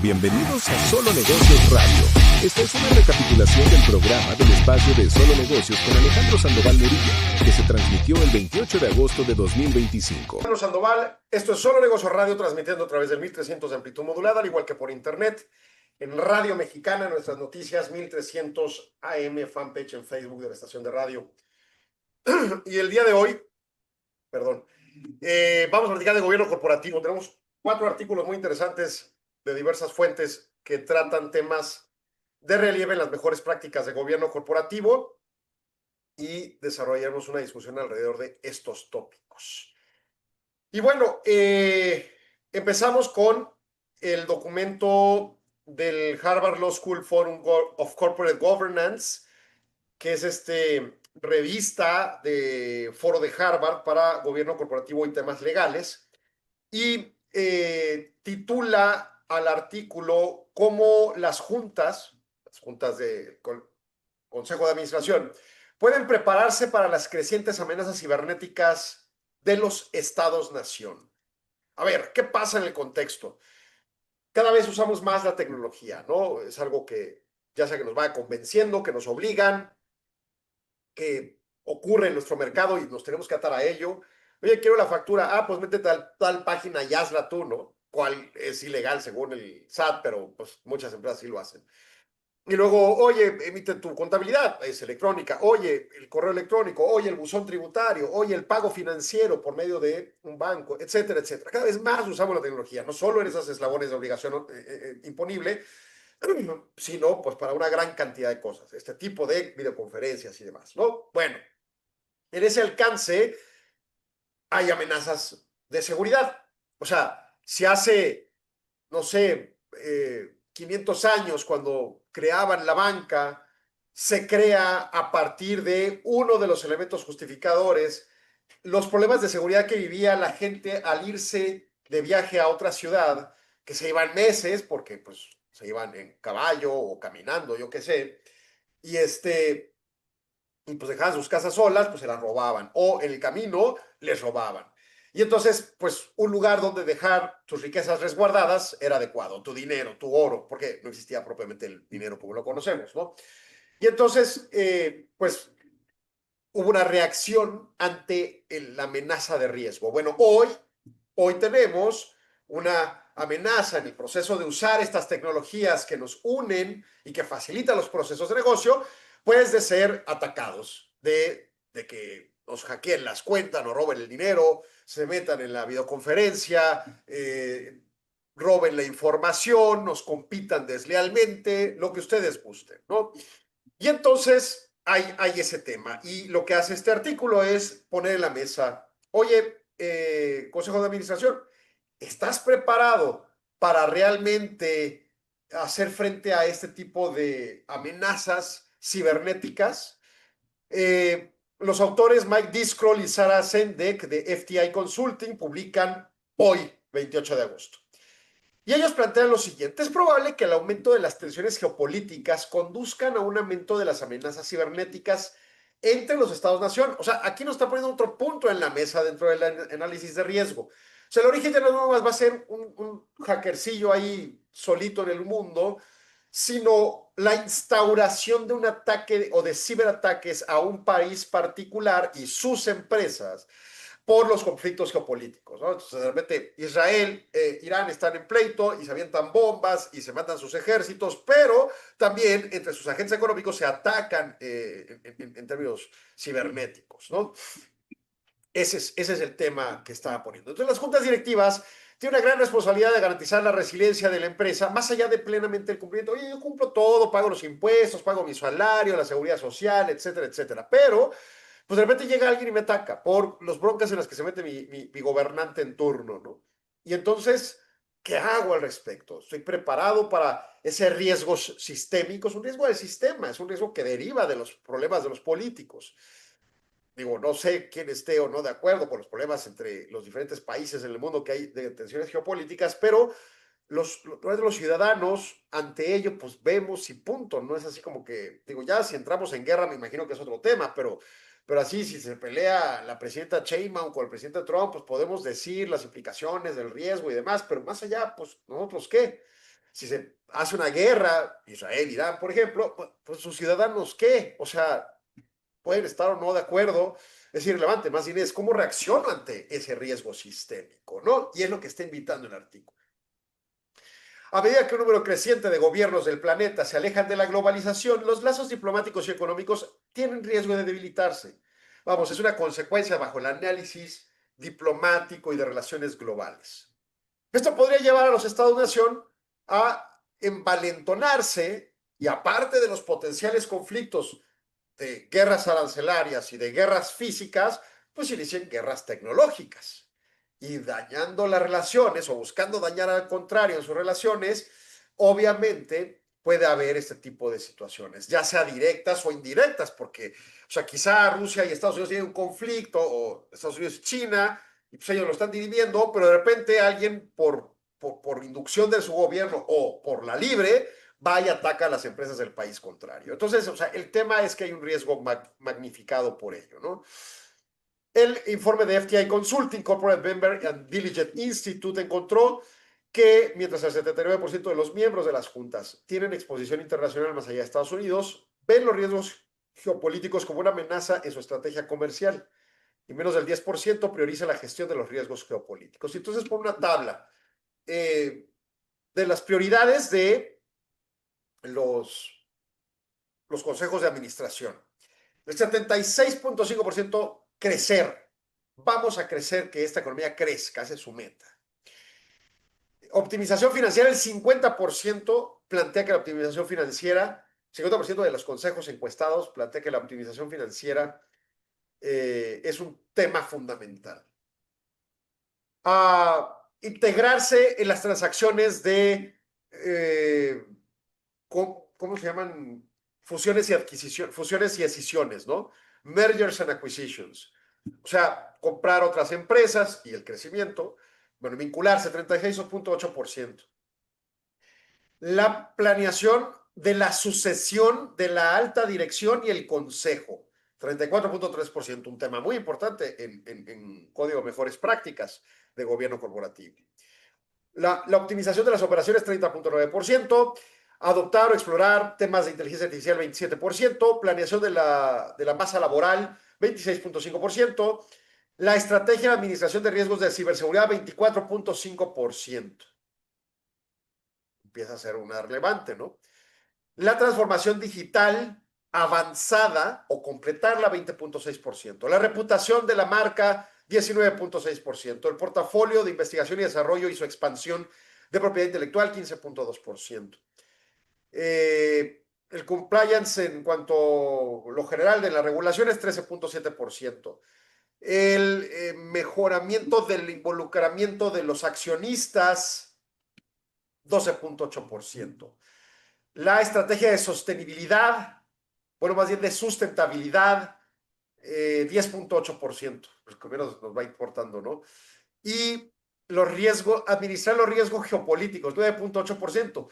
Bienvenidos a Solo Negocios Radio. Esta es una recapitulación del programa del espacio de Solo Negocios con Alejandro Sandoval Murilla, que se transmitió el 28 de agosto de 2025. Alejandro Sandoval, esto es Solo Negocios Radio, transmitiendo a través del 1300 de amplitud modulada, al igual que por internet, en Radio Mexicana, nuestras noticias 1300 AM, fanpage en Facebook de la estación de radio. Y el día de hoy, vamos a platicar de gobierno corporativo. Tenemos 4 artículos muy interesantes de diversas fuentes que tratan temas de relieve en las mejores prácticas de gobierno corporativo y desarrollaremos una discusión alrededor de estos tópicos. Y bueno, empezamos con el documento del Harvard Law School Forum of Corporate Governance, que es revista de foro de Harvard para gobierno corporativo y temas legales, y titula al artículo cómo las juntas del Consejo de Administración pueden prepararse para las crecientes amenazas cibernéticas de los estados-nación. A ver, ¿qué pasa en el contexto? Cada vez usamos más la tecnología, ¿no? Es algo que ya sea que nos va convenciendo, que nos obligan, que ocurre en nuestro mercado y nos tenemos que atar a ello. Oye, quiero la factura. Pues métete a tal página y hazla tú, ¿no? Cual es ilegal según el SAT, pero pues muchas empresas sí lo hacen. Y luego, oye, emite tu contabilidad, es electrónica. Oye, el correo electrónico. Oye, el buzón tributario. Oye, el pago financiero por medio de un banco, etcétera, etcétera. Cada vez más usamos la tecnología, no solo en esos eslabones de obligación imponible, sino pues para una gran cantidad de cosas. Este tipo de videoconferencias y demás, ¿no? Bueno, en ese alcance hay amenazas de seguridad. O sea, si hace, no sé, 500 años, cuando creaban la banca, se crea a partir de uno de los elementos justificadores los problemas de seguridad que vivía la gente al irse de viaje a otra ciudad, que se iban meses, porque pues se iban en caballo o caminando, yo qué sé, y y pues dejaban sus casas solas, pues se las robaban, o en el camino les robaban. Y entonces, pues un lugar donde dejar tus riquezas resguardadas era adecuado, tu dinero, tu oro, porque no existía propiamente el dinero como lo conocemos, ¿no? Y entonces, pues hubo una reacción ante la amenaza de riesgo. Bueno, hoy tenemos una amenaza en el proceso de usar estas tecnologías que nos unen y que facilitan los procesos de negocio, pues de ser atacados, de que nos hackeen las cuentas, nos roben el dinero, se metan en la videoconferencia, roben la información, nos compitan deslealmente, lo que ustedes gusten, ¿no? Y entonces hay ese tema. Y lo que hace este artículo es poner en la mesa, oye, Consejo de Administración, ¿estás preparado para realmente hacer frente a este tipo de amenazas cibernéticas? Los autores Mike Discroll y Sarah Sendek de FTI Consulting publican hoy, 28 de agosto. Y ellos plantean lo siguiente: es probable que el aumento de las tensiones geopolíticas conduzcan a un aumento de las amenazas cibernéticas entre los estados-nación. O sea, aquí nos está poniendo otro punto en la mesa dentro del análisis de riesgo. O sea, el origen ya no más va a ser un hackercillo ahí solito en el mundo, sino la instauración de un ataque o de ciberataques a un país particular y sus empresas por los conflictos geopolíticos, ¿no? Entonces, de repente, Israel, Irán están en pleito y se avientan bombas y se matan sus ejércitos, pero también entre sus agentes económicos se atacan en términos cibernéticos, ¿no? Ese es el tema que estaba poniendo. Entonces, las juntas directivas tienen una gran responsabilidad de garantizar la resiliencia de la empresa, más allá de plenamente el cumplimiento. Oye, yo cumplo todo, pago los impuestos, pago mi salario, la seguridad social, etcétera, etcétera. Pero pues de repente llega alguien y me ataca por los broncas en las que se mete mi gobernante en turno, ¿no? Y entonces, ¿qué hago al respecto? ¿Estoy preparado para ese riesgo sistémico? Es un riesgo del sistema, es un riesgo que deriva de los problemas de los políticos. Digo, no sé quién esté o no de acuerdo con los problemas entre los diferentes países en el mundo que hay de tensiones geopolíticas, pero los ciudadanos ante ello, pues vemos y punto. No es así como que, digo, ya si entramos en guerra, me imagino que es otro tema, pero así, si se pelea la presidenta Sheinbaum con el presidente Trump, pues podemos decir las implicaciones del riesgo y demás, pero más allá, pues nosotros qué. si se hace una guerra, Israel-Irán, por ejemplo, pues sus ciudadanos, ¿qué? O sea, pueden estar o no de acuerdo, es irrelevante, más bien es cómo reacciono ante ese riesgo sistémico, ¿no? Y es lo que está invitando el artículo. A medida que un número creciente de gobiernos del planeta se alejan de la globalización, los lazos diplomáticos y económicos tienen riesgo de debilitarse. Vamos, es una consecuencia bajo el análisis diplomático y de relaciones globales. Esto podría llevar a los Estados-nación a envalentonarse y aparte de los potenciales conflictos de guerras arancelarias y de guerras físicas, pues inicien guerras tecnológicas. Y dañando las relaciones o buscando dañar al contrario en sus relaciones, obviamente puede haber este tipo de situaciones, ya sea directas o indirectas, porque, o sea, quizá Rusia y Estados Unidos tienen un conflicto, o Estados Unidos y China, y pues ellos lo están dividiendo, pero de repente alguien por inducción de su gobierno o por la libre, va y ataca a las empresas del país contrario. Entonces, o sea, el tema es que hay un riesgo magnificado por ello, ¿no? El informe de FTI Consulting, Corporate Member and Diligent Institute encontró que mientras el 79% de los miembros de las juntas tienen exposición internacional más allá de Estados Unidos, ven los riesgos geopolíticos como una amenaza en su estrategia comercial y menos del 10% prioriza la gestión de los riesgos geopolíticos. Y entonces, por una tabla de las prioridades de los consejos de administración. El 76.5% crecer. Vamos a crecer, que esta economía crezca, esa es su meta. Optimización financiera, el 50% plantea que la optimización financiera, 50% de los consejos encuestados plantea que la optimización financiera es un tema fundamental. Integrarse en las transacciones de, ¿cómo se llaman? Fusiones y escisiones, ¿no? Mergers and acquisitions. O sea, comprar otras empresas y el crecimiento. Bueno, vincularse, 36.8%. La planeación de la sucesión de la alta dirección y el consejo, 34.3%, un tema muy importante en Código de Mejores Prácticas de Gobierno Corporativo. La optimización de las operaciones, 30.9%. Adoptar o explorar temas de inteligencia artificial, 27%. Planeación de la masa laboral, 26.5%. La estrategia de administración de riesgos de ciberseguridad, 24.5%. Empieza a ser una relevante, ¿no? La transformación digital avanzada o completarla, 20.6%. La reputación de la marca, 19.6%. El portafolio de investigación y desarrollo y su expansión de propiedad intelectual, 15.2%. El compliance en cuanto a lo general de las regulaciones, 13.7%. El mejoramiento del involucramiento de los accionistas, 12.8%. La estrategia de sostenibilidad, bueno, más bien de sustentabilidad, 10.8%, pues que menos nos va importando, ¿no? Y los riesgos, administrar los riesgos geopolíticos, 9.8%.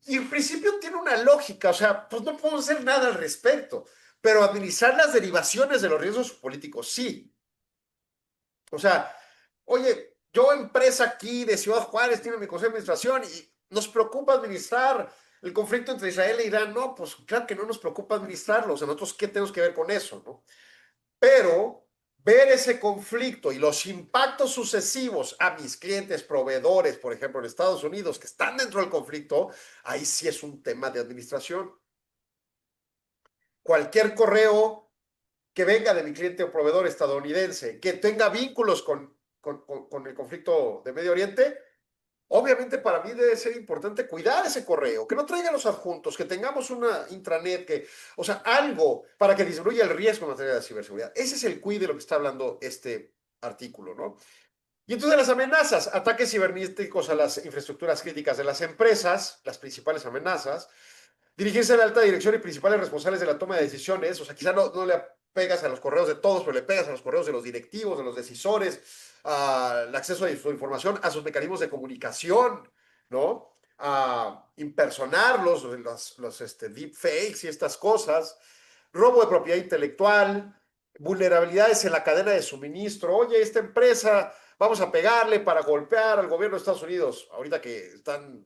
Y en principio tiene una lógica, o sea, pues no podemos hacer nada al respecto, pero administrar las derivaciones de los riesgos políticos, sí. O sea, oye, yo empresa aquí de Ciudad Juárez, tiene mi consejo de administración y nos preocupa administrar el conflicto entre Israel e Irán. No, pues claro que no nos preocupa administrarlo, o sea, nosotros qué tenemos que ver con eso, ¿no? Pero ver ese conflicto y los impactos sucesivos a mis clientes, proveedores, por ejemplo, en Estados Unidos, que están dentro del conflicto, ahí sí es un tema de administración. Cualquier correo que venga de mi cliente o proveedor estadounidense, que tenga vínculos con el conflicto de Medio Oriente, obviamente para mí debe ser importante cuidar ese correo, que no traiga los adjuntos, que tengamos una intranet, o sea, algo para que disminuya el riesgo en materia de ciberseguridad. Ese es el cuide de lo que está hablando este artículo, ¿no? Y entonces las amenazas, ataques cibernéticos a las infraestructuras críticas de las empresas, las principales amenazas, dirigirse a la alta dirección y principales responsables de la toma de decisiones, o sea, quizá no le pegas a los correos de todos, pero le pegas a los correos de los directivos, de los decisores, al acceso a su información, a sus mecanismos de comunicación, ¿no? A impersonarlos, los deepfakes y estas cosas, robo de propiedad intelectual, vulnerabilidades en la cadena de suministro. Oye, esta empresa, vamos a pegarle para golpear al gobierno de Estados Unidos, ahorita que están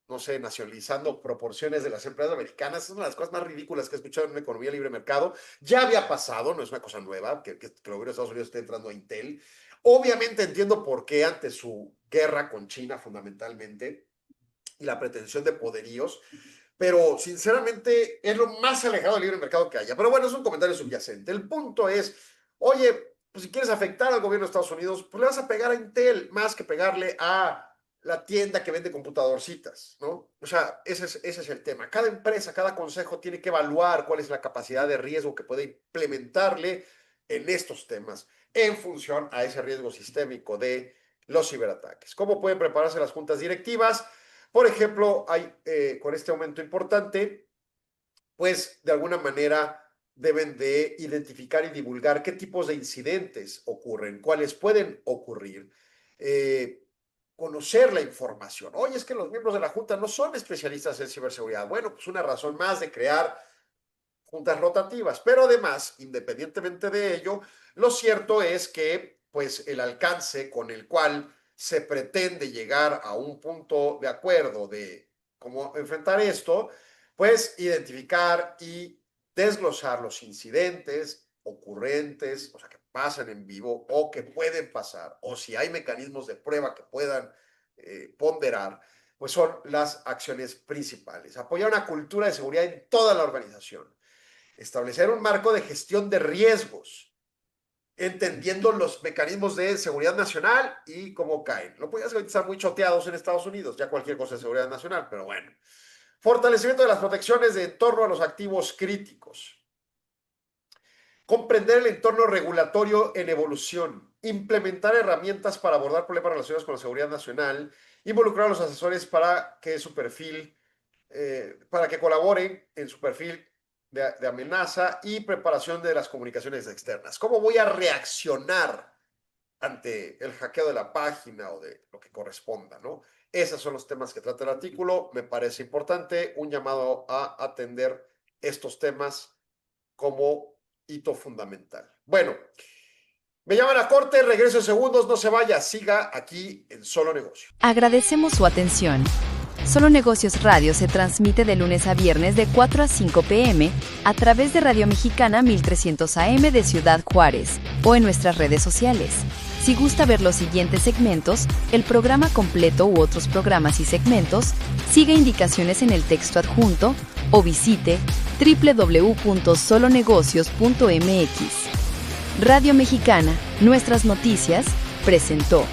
no sé, nacionalizando proporciones de las empresas americanas. Es una de las cosas más ridículas que he escuchado en una economía libre mercado. Ya había pasado, no es una cosa nueva, que el gobierno de Estados Unidos esté entrando a Intel. Obviamente entiendo por qué ante su guerra con China fundamentalmente y la pretensión de poderíos, pero sinceramente es lo más alejado del libre mercado que haya. Pero bueno, es un comentario subyacente. El punto es, oye, pues si quieres afectar al gobierno de Estados Unidos, pues le vas a pegar a Intel más que pegarle a la tienda que vende computadorcitas, ¿no? O sea, ese es el tema. Cada empresa, cada consejo tiene que evaluar cuál es la capacidad de riesgo que puede implementarle en estos temas en función a ese riesgo sistémico de los ciberataques. ¿Cómo pueden prepararse las juntas directivas? Por ejemplo, hay con este aumento importante, pues de alguna manera deben de identificar y divulgar qué tipos de incidentes ocurren, cuáles pueden ocurrir, conocer la información. Oye, es que los miembros de la Junta no son especialistas en ciberseguridad. Bueno, pues una razón más de crear juntas rotativas, pero además, independientemente de ello, lo cierto es que pues el alcance con el cual se pretende llegar a un punto de acuerdo de cómo enfrentar esto, pues identificar y desglosar los incidentes ocurrentes, o sea, que pasan en vivo o que pueden pasar, o si hay mecanismos de prueba que puedan ponderar, pues son las acciones principales. Apoyar una cultura de seguridad en toda la organización. Establecer un marco de gestión de riesgos, entendiendo los mecanismos de seguridad nacional y cómo caen. Lo podías estar muy choteados en Estados Unidos, ya cualquier cosa de seguridad nacional, pero bueno. Fortalecimiento de las protecciones de entorno a los activos críticos. Comprender el entorno regulatorio en evolución. Implementar herramientas para abordar problemas relacionados con la seguridad nacional. Involucrar a los asesores para que su perfil, para que colaboren en su perfil de amenaza y preparación de las comunicaciones externas. ¿Cómo voy a reaccionar ante el hackeo de la página o de lo que corresponda, ¿no? Esos son los temas que trata el artículo. Me parece importante un llamado a atender estos temas como hito fundamental. Bueno, me llaman a corte, regreso en segundos, no se vaya, siga aquí en Solo Negocios. Agradecemos su atención. Solo Negocios Radio se transmite de lunes a viernes de 4 a 5 p.m. a través de Radio Mexicana 1300 AM de Ciudad Juárez o en nuestras redes sociales. Si gusta ver los siguientes segmentos, el programa completo u otros programas y segmentos, siga indicaciones en el texto adjunto o visite www.solonegocios.mx. Radio Mexicana, nuestras noticias, presentó.